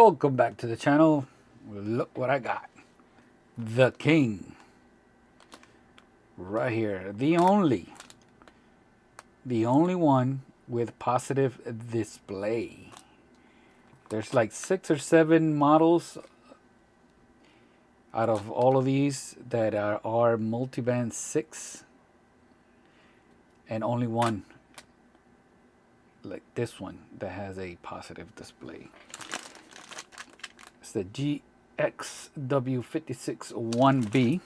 Welcome back to the channel. Look what I got. The King. Right here. The only one with positive display. There's like 6 or 7 models out of all of these that are multiband 6. And only one, like this one, that has a positive display. It's the GXW-56-1B.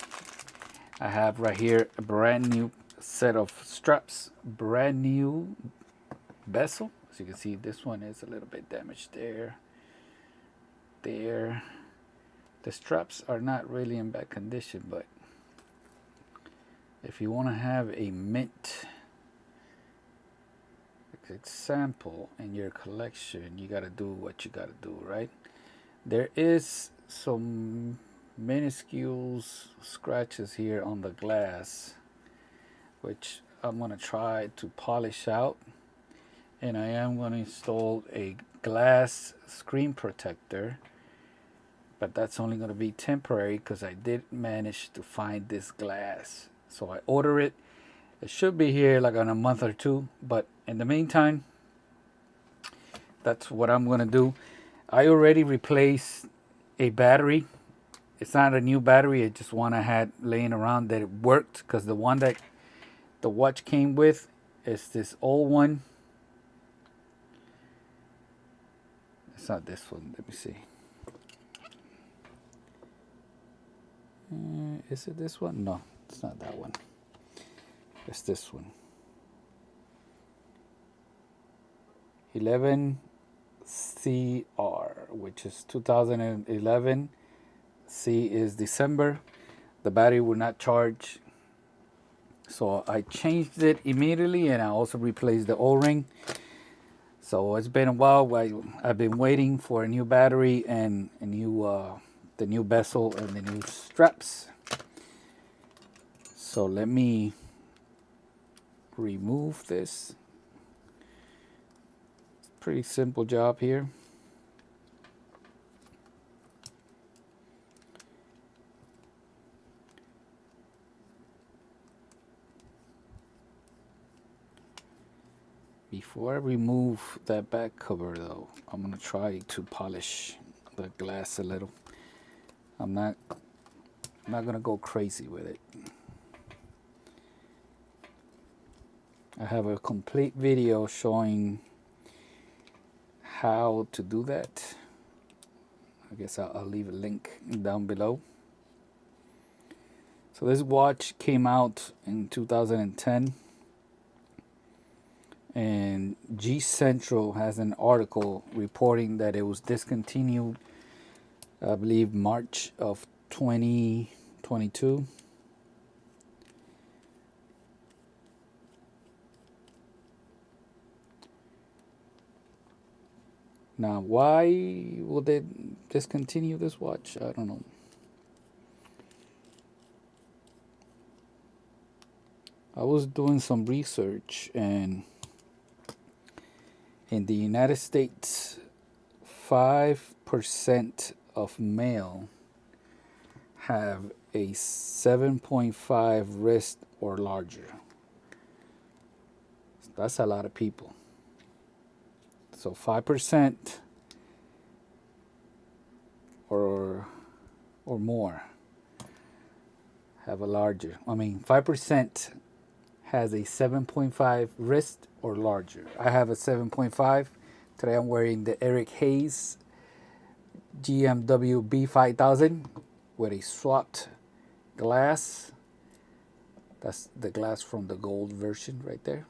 I have right here a brand new set of straps, brand new bezel. As you can see, this one is a little bit damaged there. The straps are not really in bad condition, but if you want to have a mint example in your collection, you got to do what you got to do, right? There is some minuscule scratches here on the glass, which I'm going to try to polish out, and I am going to install a glass screen protector, but that's only going to be temporary because I did manage to find this glass. So I order it. It should be here like in a month or 2, but in the meantime, that's what I'm going to do. I already replaced a battery. It's not a new battery. It's just one I had laying around that it worked, because the one that the watch came with is this old one. It's not this one. Let me see. Is it this one? No, it's not that one. It's this one. 11CR, which is 2011. C is December. The battery would not charge, so I changed it immediately, and I also replaced the O-ring. So it's been a while. I've been waiting for a new battery and a new the new bezel and the new straps. So let me remove this. Pretty simple job here. Before I remove that back cover though, I'm gonna try to polish the glass a little. I'm not gonna go crazy with it. I have a complete video showing how to do that. I guess I'll leave a link down below. So this watch came out in 2010, and G Central has an article reporting that it was discontinued, I believe, March of 2022. Now, why will they discontinue this watch? I don't know. I was doing some research, and in the United States, 5% of male have a 7.5 wrist or larger. That's a lot of people. So 5% or more have a larger. 5% has a 7.5 wrist or larger. I have a 7.5. Today I'm wearing the Eric Hayes GXW-56-1B with a swapped glass. That's the glass from the gold version right there.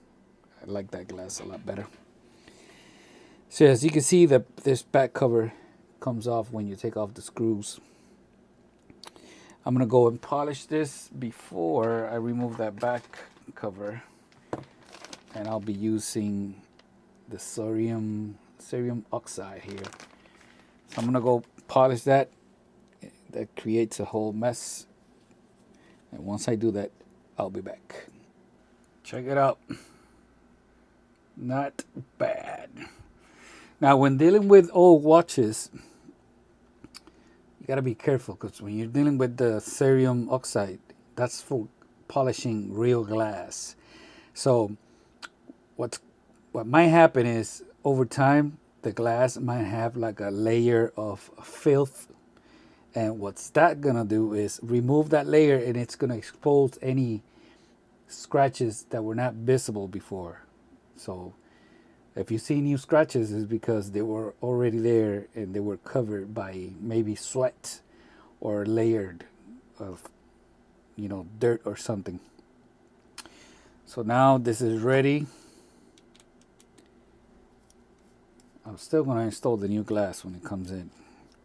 I like that glass a lot better. So as you can see, this back cover comes off when you take off the screws. I'm going to go and polish this before I remove that back cover. And I'll be using the cerium oxide here. So I'm going to go polish that. That creates a whole mess. And once I do that, I'll be back. Check it out. Not bad. Now, when dealing with old watches, gotta be careful because when you're dealing with the cerium oxide, that's for polishing real glass. So what might happen is over time the glass might have like a layer of filth, and what's that gonna do is remove that layer, and it's gonna expose any scratches that were not visible before. So if you see new scratches, it's because they were already there and they were covered by maybe sweat or layered of, dirt or something. So now this is ready. I'm still going to install the new glass when it comes in,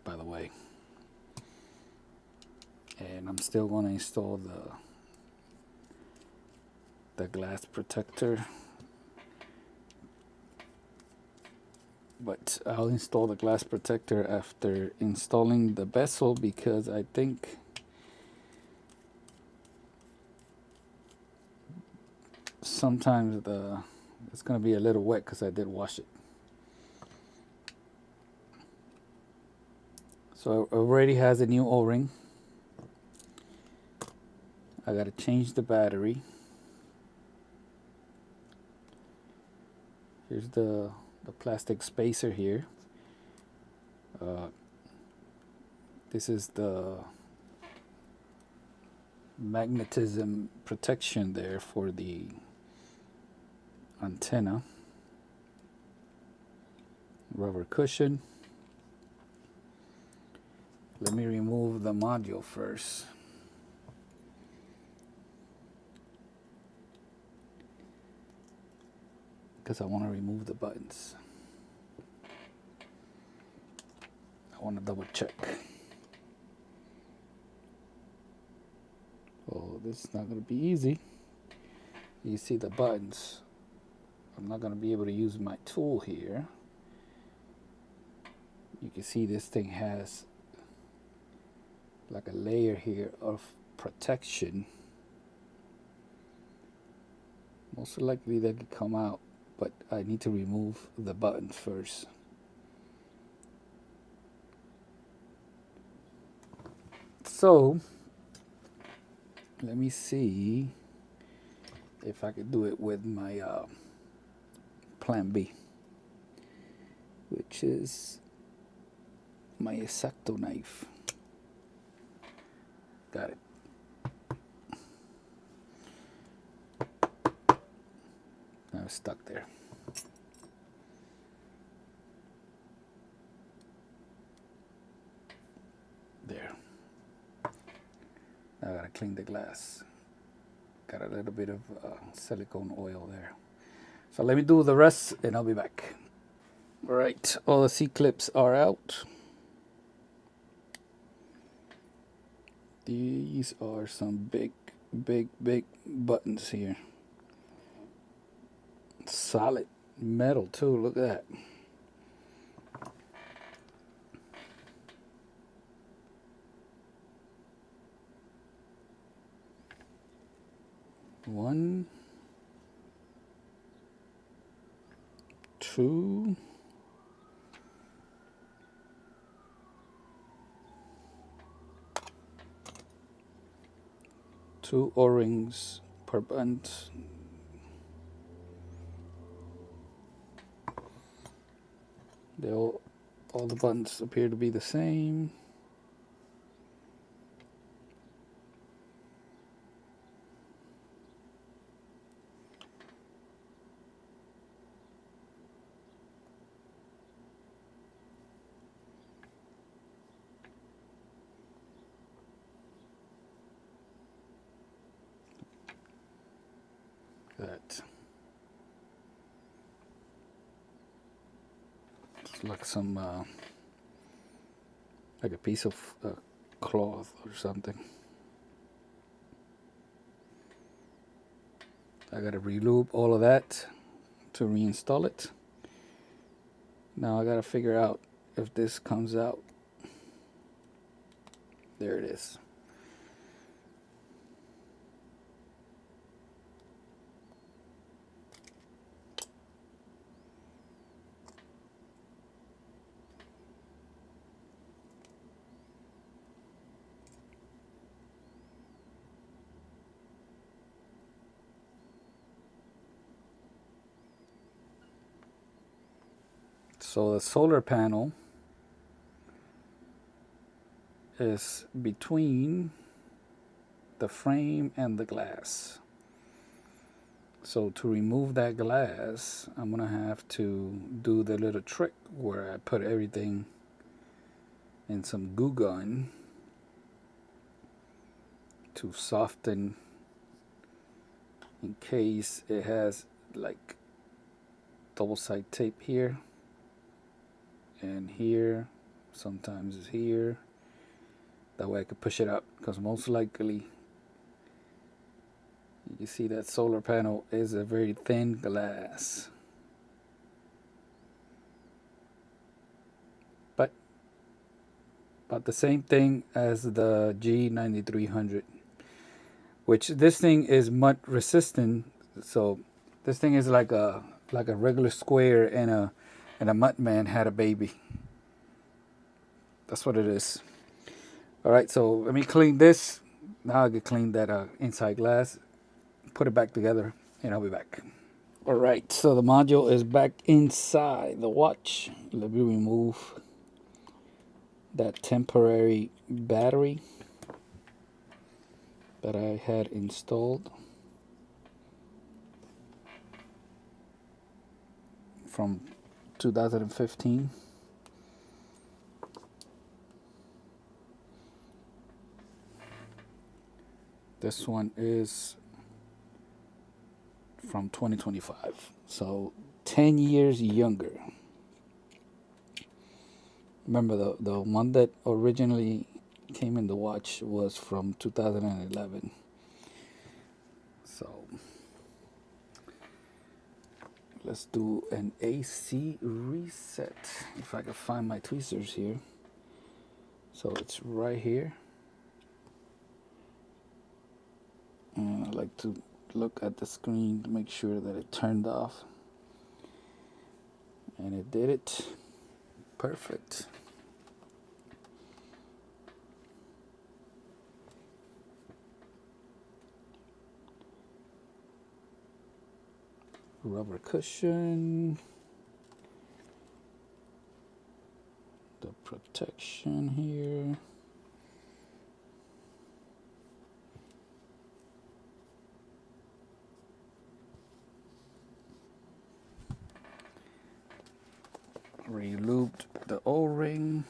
by the way. And I'm still going to install the glass protector. But I'll install the glass protector after installing the bezel, because I think sometimes it's going to be a little wet because I did wash it. So it already has a new O-ring. I got to change the battery. Here's the plastic spacer here. This is the magnetism protection there for the antenna. Rubber cushion. Let me remove the module first. Because I want to remove the buttons. I want to double check. Oh, this is not going to be easy. You see the buttons. I'm not going to be able to use my tool here. You can see this thing has like a layer here of protection. Most likely they could come out, but I need to remove the buttons first. So let me see if I could do it with my plan B, which is my X-Acto knife. Got it. Now it's stuck there. There. Now I gotta clean the glass. Got a little bit of silicone oil there. So let me do the rest and I'll be back. All right, all the C-clips are out. These are some big buttons here. Solid metal too, look at that. One, two, two O-rings per button. They all the buttons appear to be the same. That it's like some like a piece of cloth or something. I gotta re-lube all of that to reinstall it. Now I gotta figure out if this comes out. There it is. So the solar panel is between the frame and the glass. So to remove that glass, I'm gonna have to do the little trick where I put everything in some glue gun to soften in case it has like double side tape here and here, sometimes it's here. That way I could push it up, because most likely you see that solar panel is a very thin glass. But about the same thing as the G9300, which this thing is mud resistant. So this thing is like a regular square and a mud man had a baby. That's what it is. All right, so let me clean this. Now I can clean that inside glass, put it back together, and I'll be back. All right, so the module is back inside the watch. Let me remove that temporary battery that I had installed from 2015. This one is from 2025, so 10 years younger. Remember, the one that originally came in the watch was from 2011. So let's do an AC reset. If I can find my tweezers here. So it's right here. And I like to look at the screen to make sure that it turned off. And it did it. Perfect. Rubber cushion. The protection here. Re-lubed the O-ring.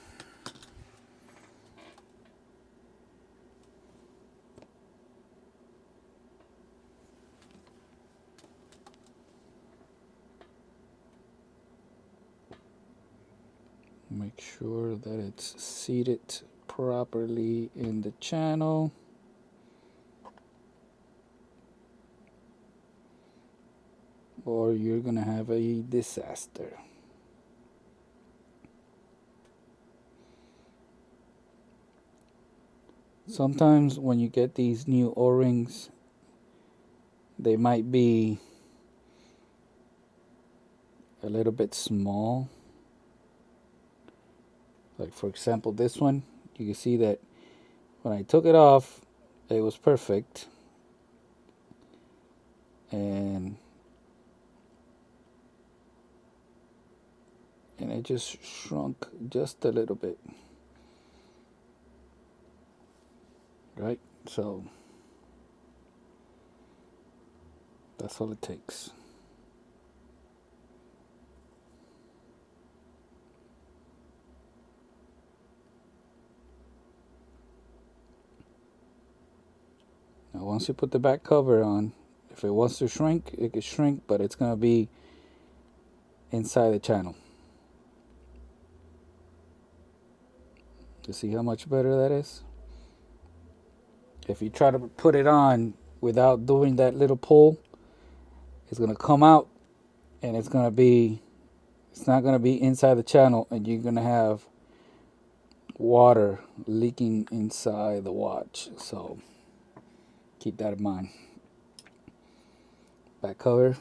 Make sure that it's seated properly in the channel. Or you're gonna have a disaster. Sometimes when you get these new O-rings, they might be a little bit small. Like for example, this one, you can see that when I took it off, it was perfect. And it just shrunk just a little bit. Right? So that's all it takes. Now once you put the back cover on, if it wants to shrink, it can shrink, but it's going to be inside the channel. You see how much better that is? If you try to put it on without doing that little pull, it's going to come out and it's not going to be inside the channel, and you're going to have water leaking inside the watch. So keep that in mind. Back cover.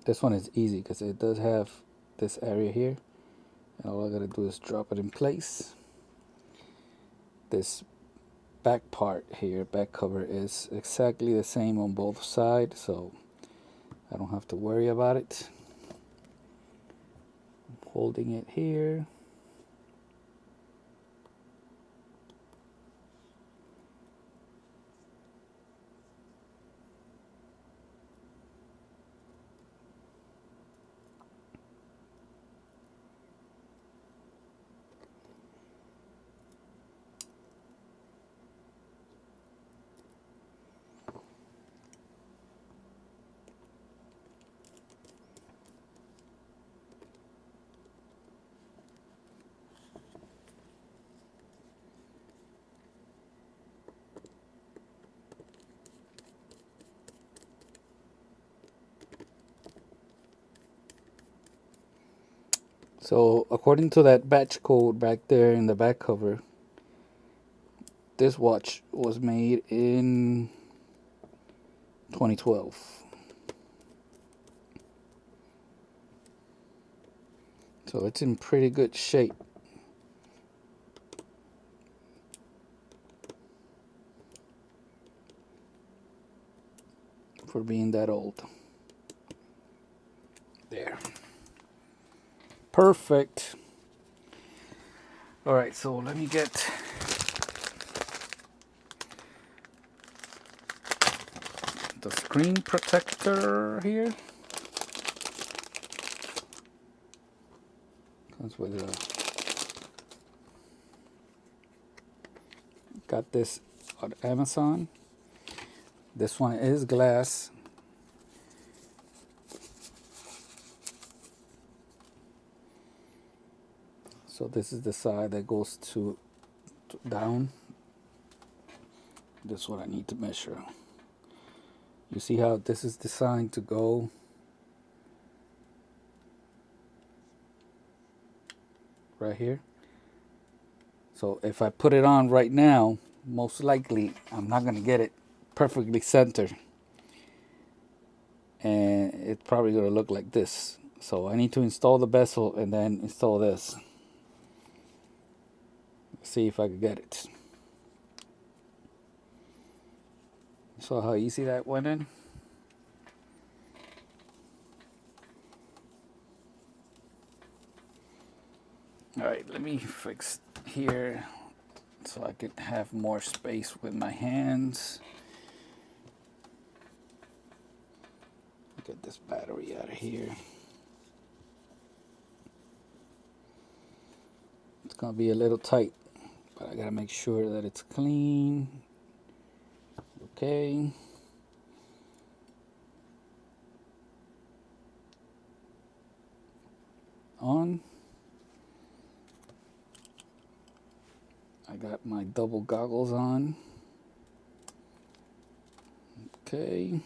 This one is easy because it does have this area here. And all I got to do is drop it in place. This back part here, back cover, is exactly the same on both sides, so I don't have to worry about it. holding it here. So according to that batch code back there in the back cover, this watch was made in 2012. So it's in pretty good shape for being that old. There. Perfect. All right, so let me get the screen protector here. Comes with got this on Amazon. This one is glass. So this is the side that goes to down. This is what I need to measure. You see how this is designed to go right here. So if I put it on right now, most likely I'm not going to get it perfectly centered. And it's probably going to look like this. So I need to install the bezel and then install this. See if I can get it. Saw how easy that went in. All right, let me fix here so I can have more space with my hands. Get this battery out of here. It's gonna be a little tight, but I gotta make sure that it's clean. Okay. On. I got my double goggles on. Okay.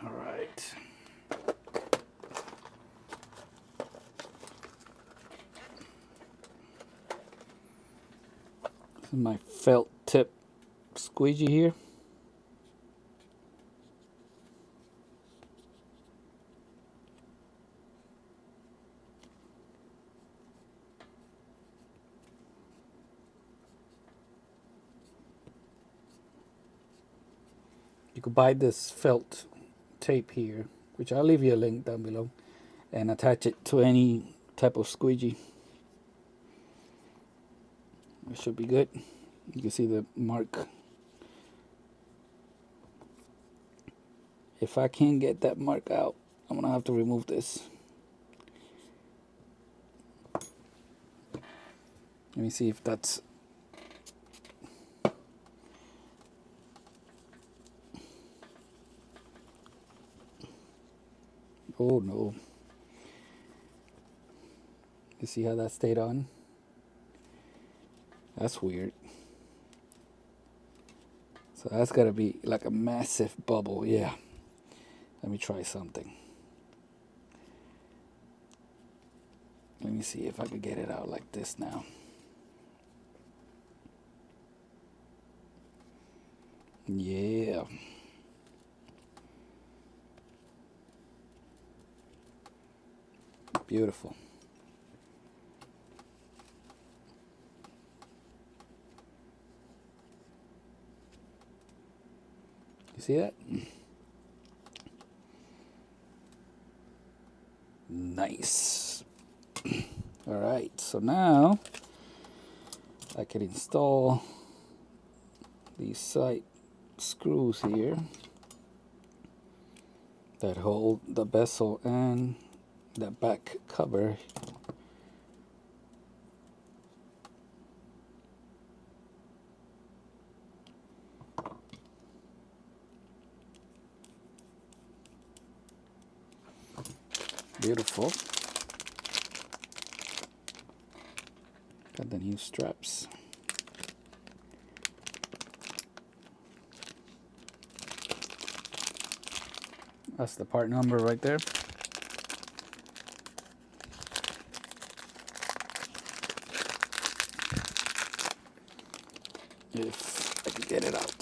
All right. This is my felt tip squeegee here. You could buy this felt tape here, which I'll leave you a link down below, and attach it to any type of squeegee. It should be good. You can see the mark. If I can't get that mark out, I'm gonna have to remove this. Let me see if that's... Oh no. You see how that stayed on? That's weird. So that's gotta be like a massive bubble, yeah. Let me try something. Let me see if I could get it out like this now. Yeah. Beautiful. You see that? Nice. All right, so now I can install these side screws here that hold the bezel and the back cover. Beautiful. Got the new straps. That's the part number right there. If I can get it out.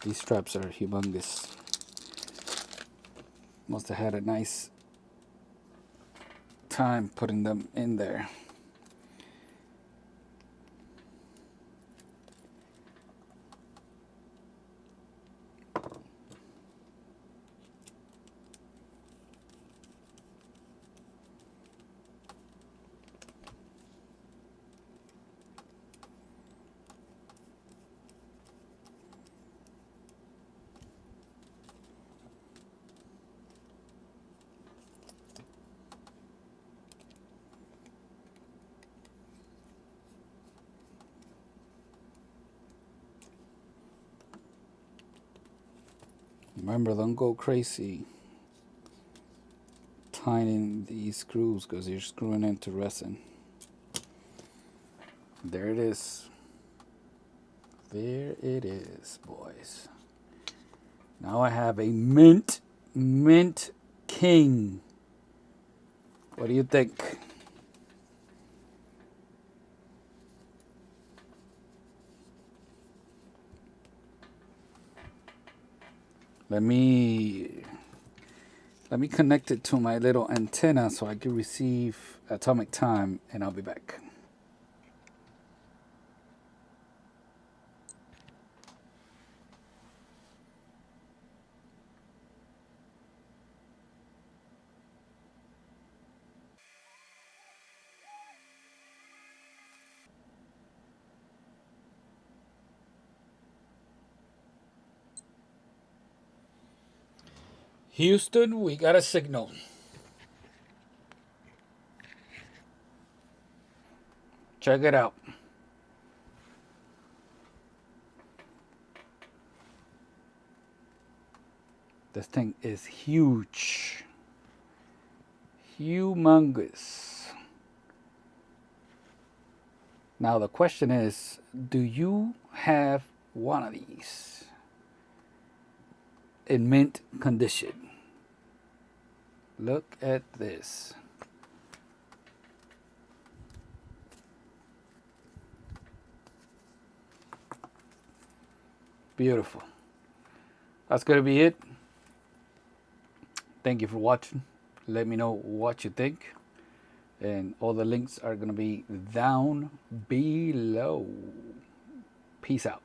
These straps are humongous. Must have had a nice time putting them in there. Remember, don't go crazy tightening these screws because you're screwing into resin. There it is. There it is, boys. Now I have a mint king. What do you think? Let me connect it to my little antenna so I can receive atomic time, and I'll be back. Houston, we got a signal. Check it out. This thing is huge. Humongous. Now the question is, do you have one of these in mint condition? Look at this. Beautiful. That's going to be it. Thank you for watching. Let me know what you think. And all the links are going to be down below. Peace out.